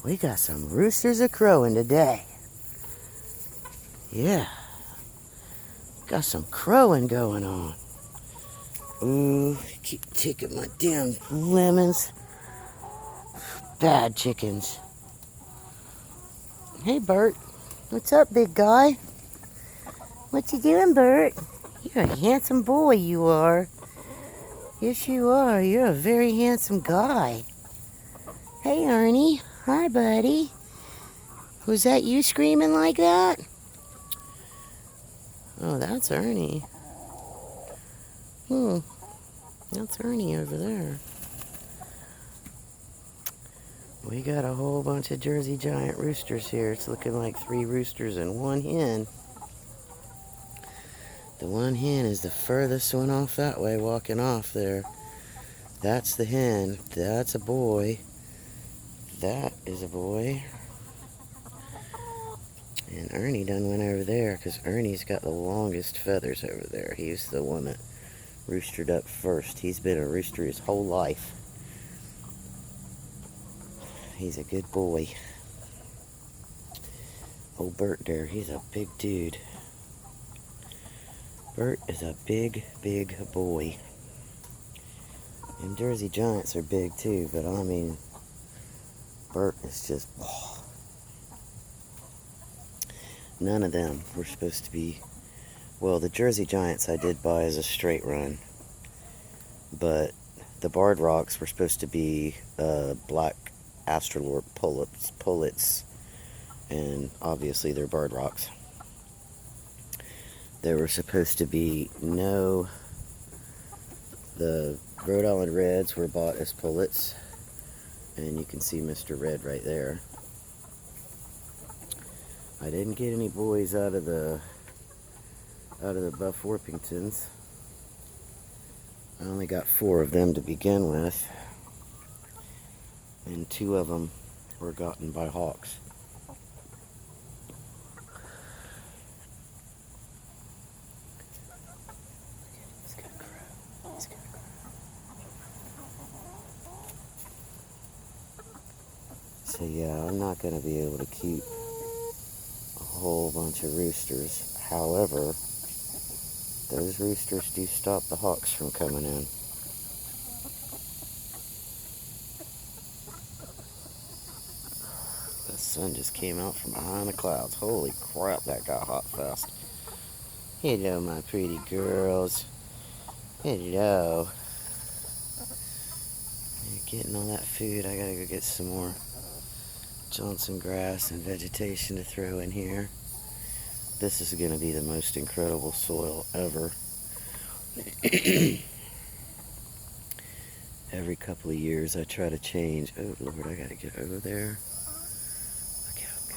We got some roosters a crowing today. Yeah. Got some crowing going on. Ooh, keep taking my damn lemons. Bad chickens. Hey, Bert. What's up, big guy? What you doing, Bert? You're a handsome boy, you are. Yes, you are. You're a very handsome guy. Hey, Ernie. Hi, buddy. Was that you screaming like that? Oh, that's Ernie. That's Ernie over there. We got a whole bunch of Jersey Giant roosters here. It's looking like 3 roosters and 1 hen. The 1 hen is the furthest one off that way, walking off there. That's the hen. That's a boy. That is a boy. And Ernie done went over there because Ernie's got the longest feathers over there. He's the one that roostered up first. He's been a rooster his whole life. He's a good boy. Old Bert there, he's a big dude. Bert is a big, big boy. And Jersey Giants are big too, but I mean, Bert is just... None of them were supposed to be... Well, the Jersey Giants I did buy as a straight run, but the Barred Rocks were supposed to be black Astrolorp pullets, and obviously they're Barred Rocks. There were supposed to be no... The Rhode Island Reds were bought as pullets, and you can see Mr. Red right there. I didn't get any boys out of the Buff Orpingtons. I only got 4 of them to begin with, and 2 of them were gotten by hawks. He's gonna crow. He's gonna crow. So yeah, I'm not gonna be able to keep a whole bunch of roosters. However, those roosters do stop the hawks from coming in. The sun just came out from behind the clouds. Holy crap, that got hot fast. Hello, my pretty girls. Hello. You're getting all that food. I gotta go get some more Johnson grass and vegetation to throw in here. This is gonna be the most incredible soil ever. Every couple of years I try to change. Oh Lord, I gotta get over there. Look at him go.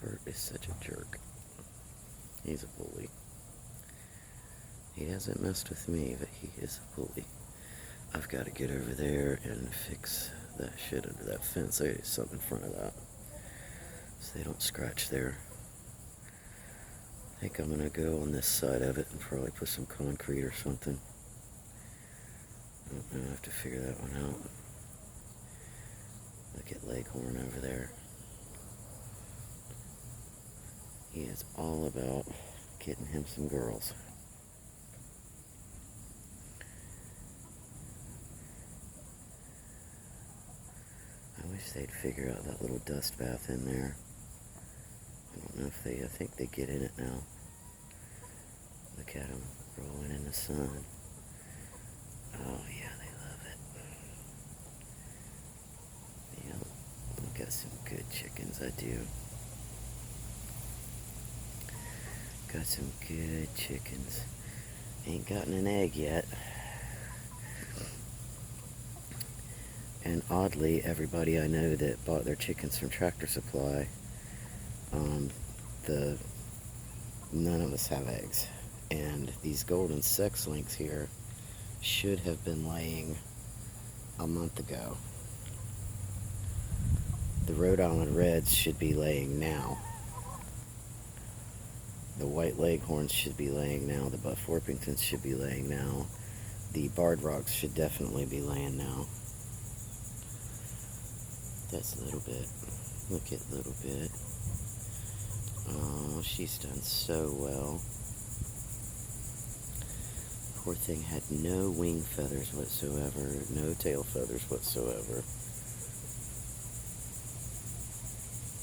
Bert is such a jerk. He's a bully. He hasn't messed with me, but he is a bully. I've got to get over there and fix that shit under that fence. There's something in front of that, so they don't scratch there. I think I'm gonna go on this side of it and probably put some concrete or something. I'm gonna have to figure that one out. Look at Leghorn over there. He is all about getting him some girls. I wish they'd figure out that little dust bath in there. I don't know if I think they get in it now. Look at them rolling in the sun. Oh yeah, they love it. Yeah, I've got some good chickens, I do. Got some good chickens. Ain't gotten an egg yet. And oddly, everybody I know that bought their chickens from Tractor Supply, none of us have eggs. And these golden sex links here should have been laying a month ago. The Rhode Island Reds should be laying now. The White Leghorns should be laying now. The Buff Orpingtons should be laying now. The Barred Rocks should definitely be laying now. That's a Little Bit. Look at Little Bit. Oh, she's done so well. Poor thing had no wing feathers whatsoever, no tail feathers whatsoever.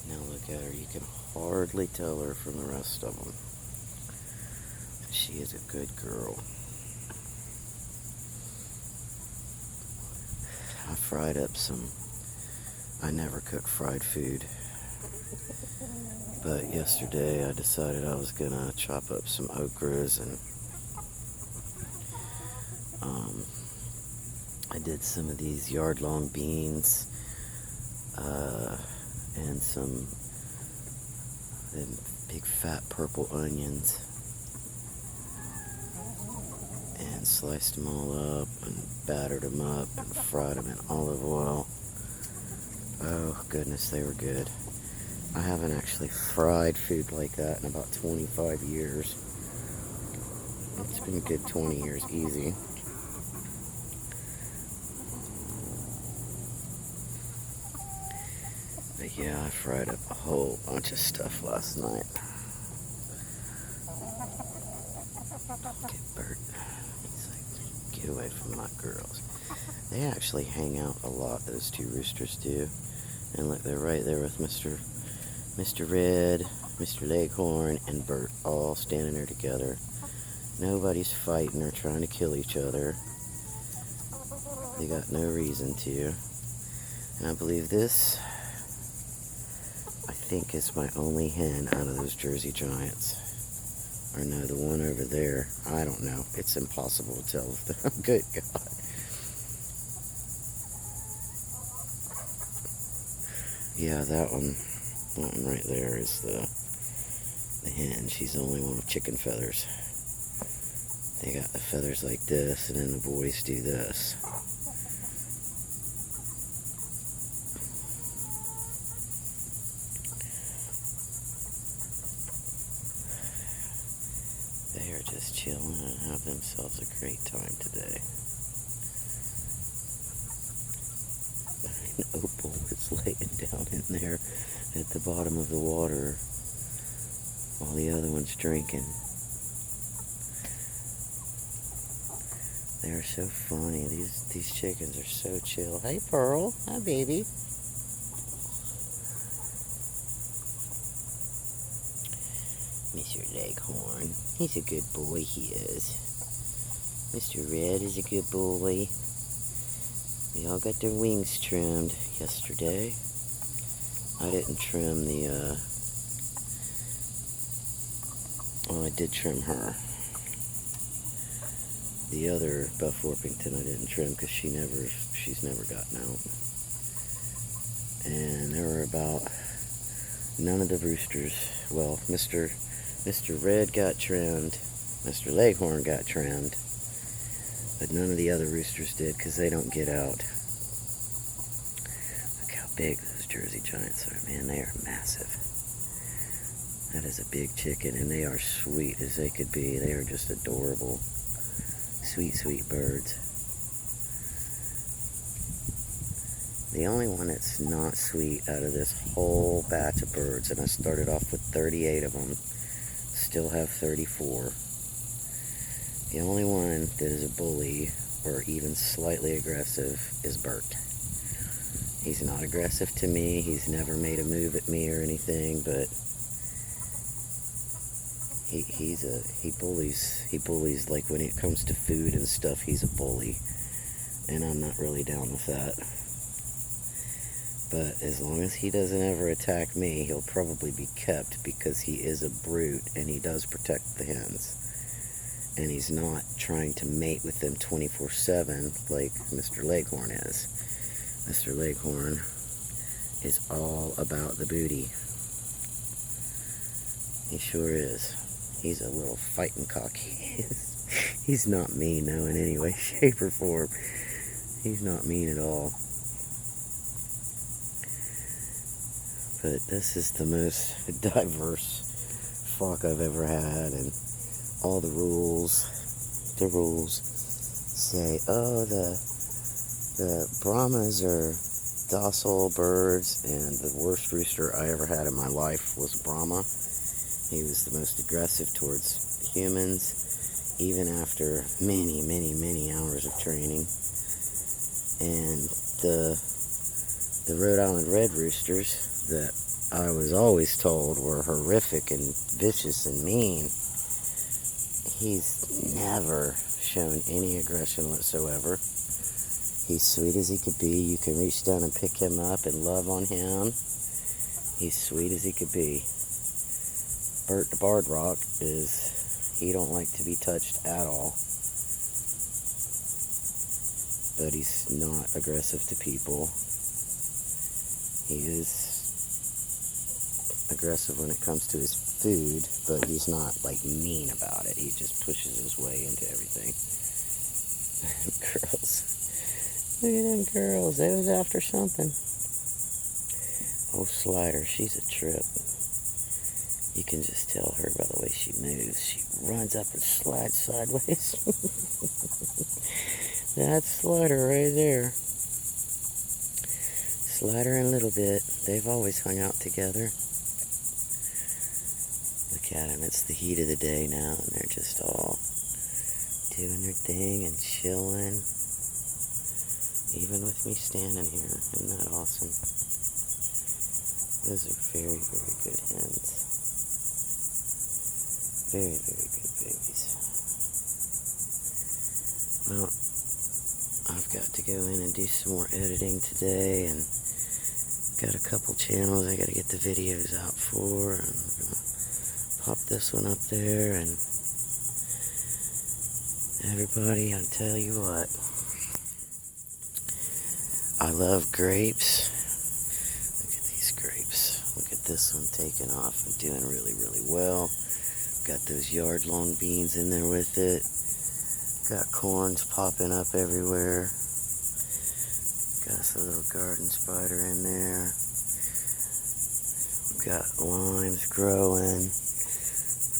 Now look at her. You can hardly tell her from the rest of them. She is a good girl. I fried up some... I never cook fried food. But yesterday I decided I was going to chop up some okras and I did some of these yard-long beans and some them big fat purple onions and sliced them all up and battered them up and fried them in olive oil. Oh goodness, they were good. I haven't actually fried food like that in about 25 years. It's been a good 20 years easy. But yeah, I fried up a whole bunch of stuff last night. Look at Bert. He's like, get away from my girls. They actually hang out a lot, those two roosters do. And look, they're right there with Mr. Red, Mr. Leghorn, and Bert, all standing there together. Nobody's fighting or trying to kill each other. They got no reason to. And I believe this, I think, is my only hen out of those Jersey Giants. Or no, the one over there, I don't know. It's impossible to tell. Good God. Yeah, that one right there is the hen. She's the only one with chicken feathers. They got the feathers like this, and then the boys do this. They are just chilling and have themselves a great time today. An opal is laying down in there at the bottom of the water while the other one's drinking. They are so funny. These chickens are so chill. Hey, Pearl. Hi, baby. Mr. Leghorn. He's a good boy, he is. Mr. Red is a good boy. They all got their wings trimmed yesterday. I didn't trim the, well, I did trim her. The other Buff Orpington I didn't trim because she's never gotten out. And there were about none of the roosters. Well, Mr. Red got trimmed, Mr. Leghorn got trimmed, but none of the other roosters did because they don't get out. Look how big those Jersey Giants are, man. They are massive. That is a big chicken, and they are sweet as they could be. They are just adorable. Sweet, sweet birds. The only one that's not sweet out of this whole batch of birds, and I started off with 38 of them, still have 34. The only one that is a bully or even slightly aggressive is Bert. He's not aggressive to me. He's never made a move at me or anything, but he bullies like when it comes to food and stuff. He's a bully, and I'm not really down with that. But as long as he doesn't ever attack me, he'll probably be kept because he is a brute and he does protect the hens. And he's not trying to mate with them 24/7 like Mr. Leghorn is. Mr. Leghorn is all about the booty. He sure is. He's a little fighting cock. He's not mean, though, in any way, shape, or form. He's not mean at all. but this is the most diverse flock I've ever had, and all the rules say, oh, the Brahmas are docile birds, and the worst rooster I ever had in my life was Brahma. He was the most aggressive towards humans, even after many, many, many hours of training. And the Rhode Island red roosters that I was always told were horrific and vicious and mean, he's never shown any aggression whatsoever. He's sweet as he could be. You can reach down and pick him up and love on him. He's sweet as he could be. Bert the Barred Rock he don't like to be touched at all. But he's not aggressive to people. He is aggressive when it comes to his food, but he's not like mean about it. He just pushes his way into everything. Girls. Look at them girls. They was after something. Oh, Slider, she's a trip. You can just tell her by the way she moves. She runs up and slides sideways. That's Slider right there. Slider and Little Bit, they've always hung out together. Look at them, it's the heat of the day now, and they're just all doing their thing and chilling. Even with me standing here. Isn't that awesome? Those are very, very good hens. Very, very good babies. Well, I've got to go in and do some more editing today, and got a couple channels I got to get the videos out for. I'm gonna pop this one up there, and everybody, I tell you what, I love grapes. Look at these grapes. Look at this one taking off and doing really, really well. Got those yard-long beans in there with it. Got corns popping up everywhere. Got a little garden spider in there. Got limes growing.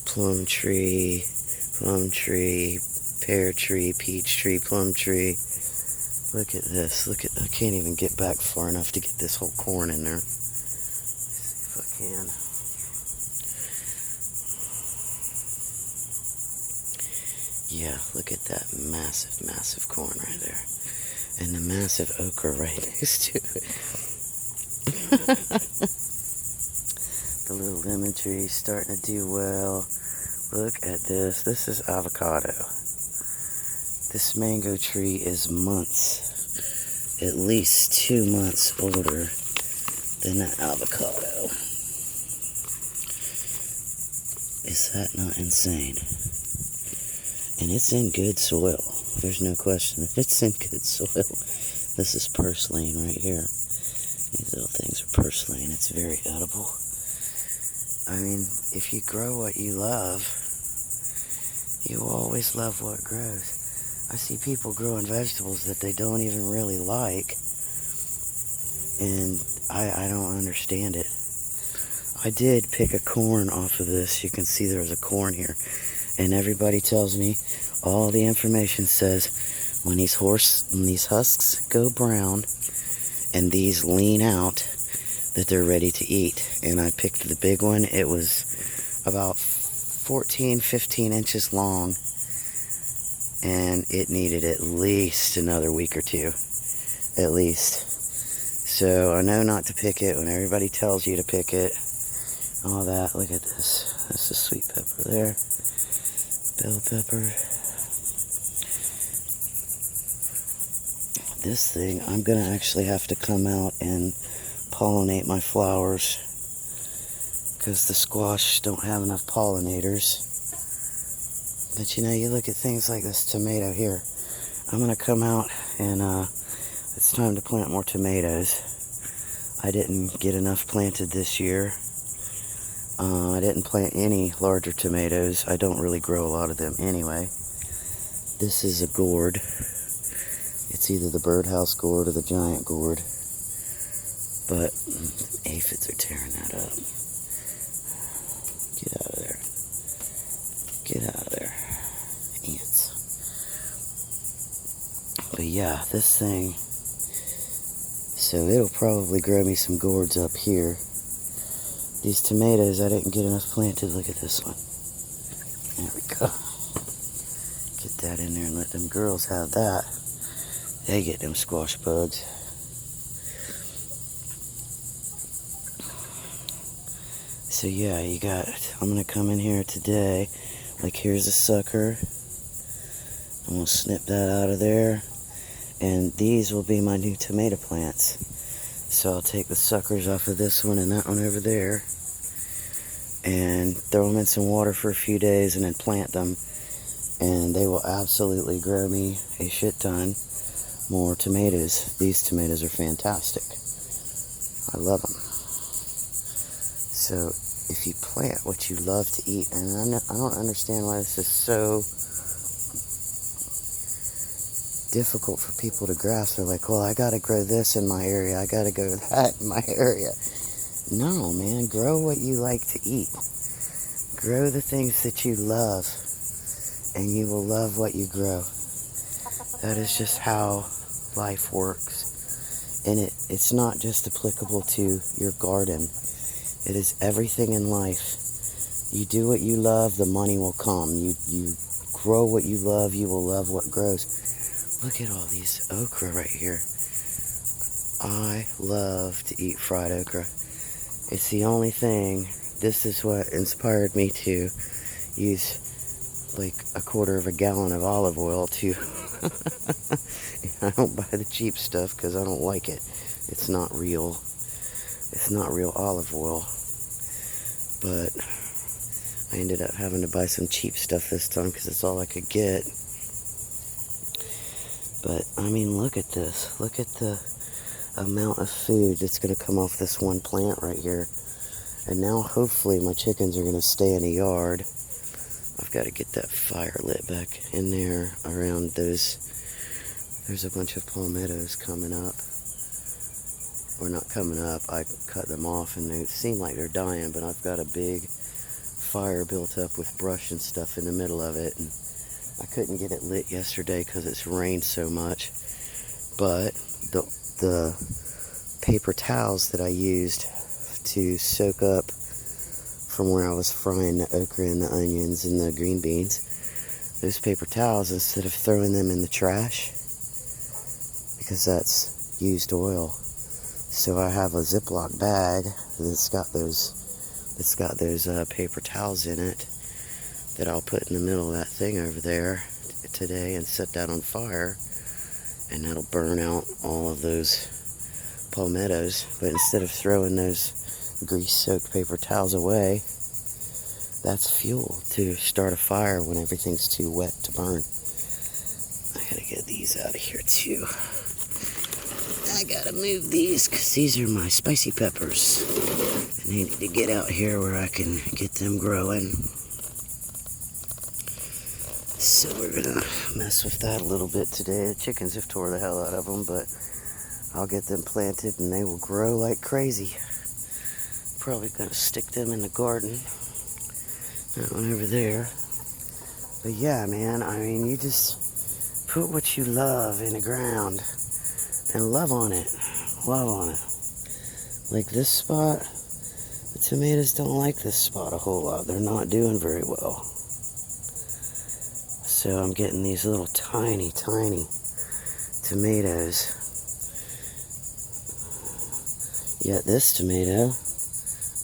Plum tree, pear tree, peach tree, plum tree. Look at this. I can't even get back far enough to get this whole corn in there. Let's see if I can. Yeah, look at that massive, massive corn right there. And the massive okra right next to it. The little lemon tree's starting to do well. Look at this. This is avocado. This mango tree is months, at least 2 months older than that avocado. Is that not insane? And it's in good soil. There's no question that it's in good soil. This is purslane right here. These little things are purslane. It's very edible. I mean, if you grow what you love, you will always love what grows. I see people growing vegetables that they don't even really like, and I don't understand it. I did pick a corn off of this. You can see there's a corn here. And everybody tells me, all the information says, when these husks go brown and these lean out, that they're ready to eat. And I picked the big one. It was about 14, 15 inches long, and it needed at least another week or two, at least. So I know not to pick it when everybody tells you to pick it. All that. Look at this. This is sweet pepper there. Bell pepper. This thing, I'm going to actually have to come out and pollinate my flowers, because the squash don't have enough pollinators. But you know, you look at things like this tomato here. I'm going to come out and it's time to plant more tomatoes. I didn't get enough planted this year. I didn't plant any larger tomatoes. I don't really grow a lot of them anyway. This is a gourd. It's either the birdhouse gourd or the giant gourd. But aphids are tearing that up. Get out of there. Get out of there. Ants. But yeah, this thing, so it'll probably grow me some gourds up here. These tomatoes, I didn't get enough planted. Look at this one. There we go. Get that in there and let them girls have that. They get them squash bugs. So yeah, I'm gonna come in here today. Like, here's a sucker. I'm gonna snip that out of there. And these will be my new tomato plants. So I'll take the suckers off of this one and that one over there, and throw them in some water for a few days and then plant them. And they will absolutely grow me a shit ton more tomatoes. These tomatoes are fantastic. I love them. So if you plant what you love to eat, and I don't understand why this is so difficult for people to grasp. They're like, well, I gotta grow this in my area, I gotta grow that in my area. No, man, grow what you like to eat. Grow the things that you love, and you will love what you grow. That is just how life works. And it's not just applicable to your garden. It is everything in life. You do what you love, the money will come. You grow what you love, you will love what grows. Look at all these okra right here. I love to eat fried okra. It's the only thing. This is what inspired me to use like a quarter of a gallon of olive oil to... I don't buy the cheap stuff because I don't like it. It's not real. It's not real olive oil. But I ended up having to buy some cheap stuff this time because it's all I could get. But, I mean, look at this. Look at the amount of food that's going to come off this one plant right here. And now, hopefully, my chickens are going to stay in the yard. I've got to get that fire lit back in there around those. There's a bunch of palmettos coming up. Or not coming up. I cut them off, and they seem like they're dying, but I've got a big fire built up with brush and stuff in the middle of it. And I couldn't get it lit yesterday because it's rained so much, but the paper towels that I used to soak up from where I was frying the okra and the onions and the green beans, those paper towels, instead of throwing them in the trash, because that's used oil, so I have a Ziploc bag that's got those paper towels in it that I'll put in the middle of that thing over there today and set that on fire, and that'll burn out all of those palmettos. But instead of throwing those grease-soaked paper towels away, that's fuel to start a fire when everything's too wet to burn. I gotta get these out of here too. I gotta move these because these are my spicy peppers, and they need to get out here where I can get them growing. So we're gonna mess with that a little bit today. The chickens have tore the hell out of them, but I'll get them planted and they will grow like crazy. Probably gonna stick them in the garden. That one over there. But yeah, man, I mean, you just put what you love in the ground and love on it. Love on it. Like this spot, the tomatoes don't like this spot a whole lot. They're not doing very well. So I'm getting these little tiny tomatoes. Yet this tomato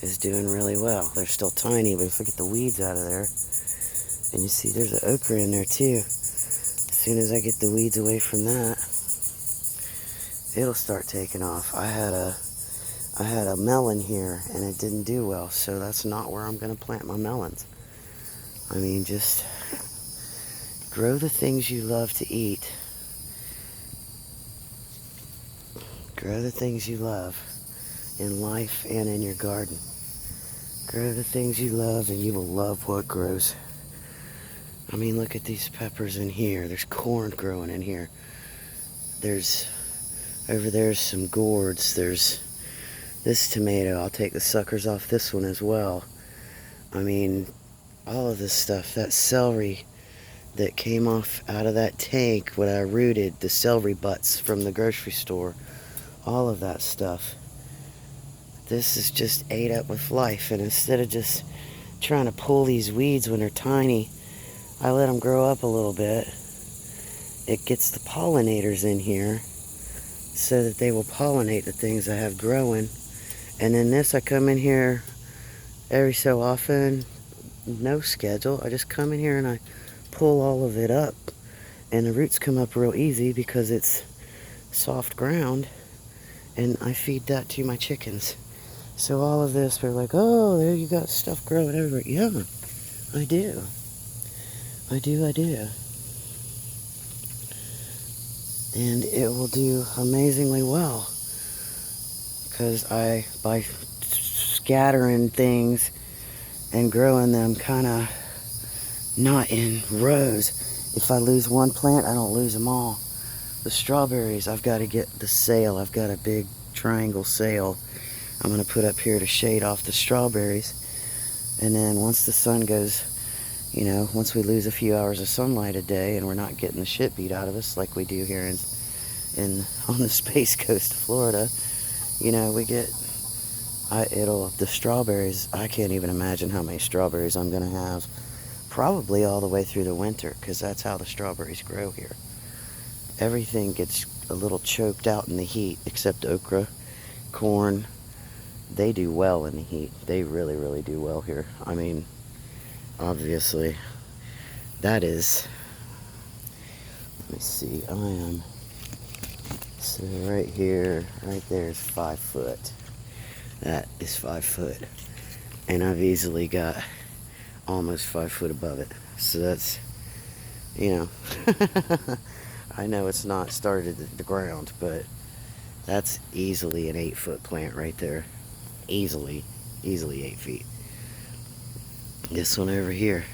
is doing really well. They're still tiny, but if I get the weeds out of there, and you see there's an okra in there too. As soon as I get the weeds away from that, it'll start taking off. I had a melon here and it didn't do well, so that's not where I'm gonna plant my melons. I mean, just grow the things you love to eat. Grow the things you love in life and in your garden. Grow the things you love and you will love what grows. I mean, look at these peppers in here. There's corn growing in here. Over there's some gourds. There's This tomato, I'll take the suckers off this one as well. I mean, all of this stuff, that celery that came off out of that tank when I rooted, the celery butts from the grocery store, all of that stuff. This is just ate up with life, and instead of just trying to pull these weeds when they're tiny, I let them grow up a little bit. It gets the pollinators in here so that they will pollinate the things I have growing. And then this, I come in here every so often, no schedule. I just come in here and I pull all of it up, and the roots come up real easy because it's soft ground, and I feed that to my chickens. So all of this, they're like, oh, there you got stuff growing everywhere. Yeah, I do. I do. And it will do amazingly well because by scattering things and growing them kind of not in rows. If I lose one plant, I don't lose them all. The strawberries, I've got to get the sail. I've got a big triangle sail I'm going to put up here to shade off the strawberries. And then once the sun goes, once we lose a few hours of sunlight a day and we're not getting the shit beat out of us like we do here on the Space Coast of Florida, we get, the strawberries, I can't even imagine how many strawberries I'm going to have. Probably all the way through the winter, because that's how the strawberries grow here. Everything gets a little choked out in the heat, except okra, corn. They do well in the heat. They really, really do well here. I mean, obviously, that is, let me see, so right here, right there is 5 foot. That is 5 foot. And I've easily got almost 5 foot above it. So that's, I know it's not started at the ground, but that's easily an 8-foot plant right there. Easily 8 feet. This one over here,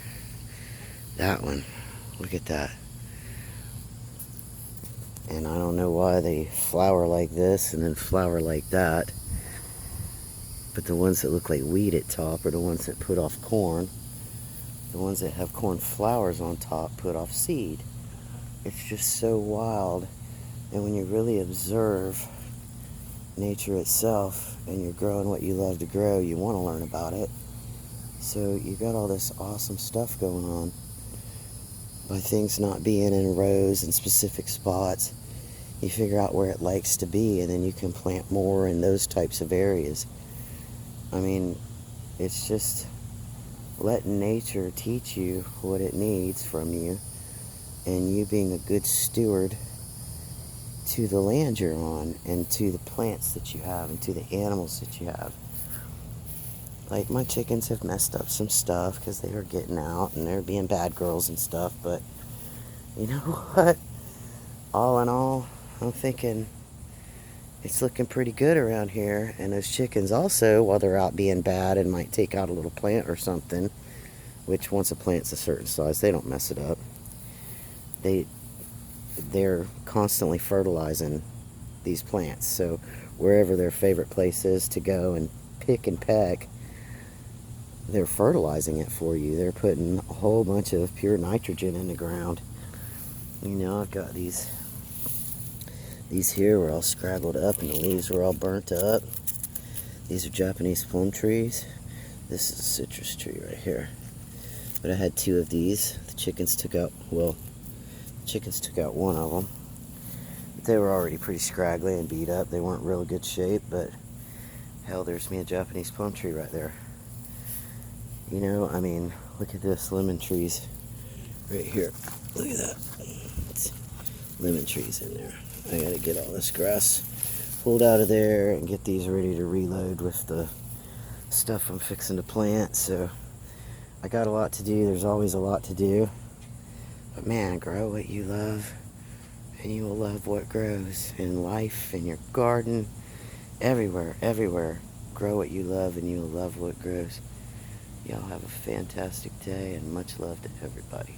that one, look at that. And I don't know why they flower like this and then flower like that, but the ones that look like wheat at top are the ones that put off corn. The ones that have corn flowers on top put off seed. It's just so wild. And when you really observe nature itself and you're growing what you love to grow, you want to learn about it. So you got all this awesome stuff going on by things not being in rows and specific spots. You figure out where it likes to be, and then you can plant more in those types of areas. I mean, it's just letting nature teach you what it needs from you, and you being a good steward to the land you're on, and to the plants that you have, and to the animals that you have. Like, my chickens have messed up some stuff because they were getting out and they're being bad girls and stuff, but you know what? All in all, I'm thinking it's looking pretty good around here. And those chickens also, while they're out being bad and might take out a little plant or something, which once a plant's a certain size, they don't mess it up. They're constantly fertilizing these plants. So wherever their favorite place is to go and pick and peck, they're fertilizing it for you. They're putting a whole bunch of pure nitrogen in the ground. I've got these here were all scraggled up and the leaves were all burnt up. These are Japanese plum trees. This is a citrus tree right here. But I had 2 of these. The chickens took out one of them. But they were already pretty scraggly and beat up. They weren't real good shape, but hell, there's me a Japanese plum tree right there. I mean, look at this, lemon trees right here. Look at that. It's lemon trees in there. I gotta get all this grass pulled out of there and get these ready to reload with the stuff I'm fixing to plant. So I got a lot to do. There's always a lot to do. But man, grow what you love, and you will love what grows in life, in your garden, everywhere. Grow what you love, and you will love what grows. Y'all have a fantastic day, and much love to everybody.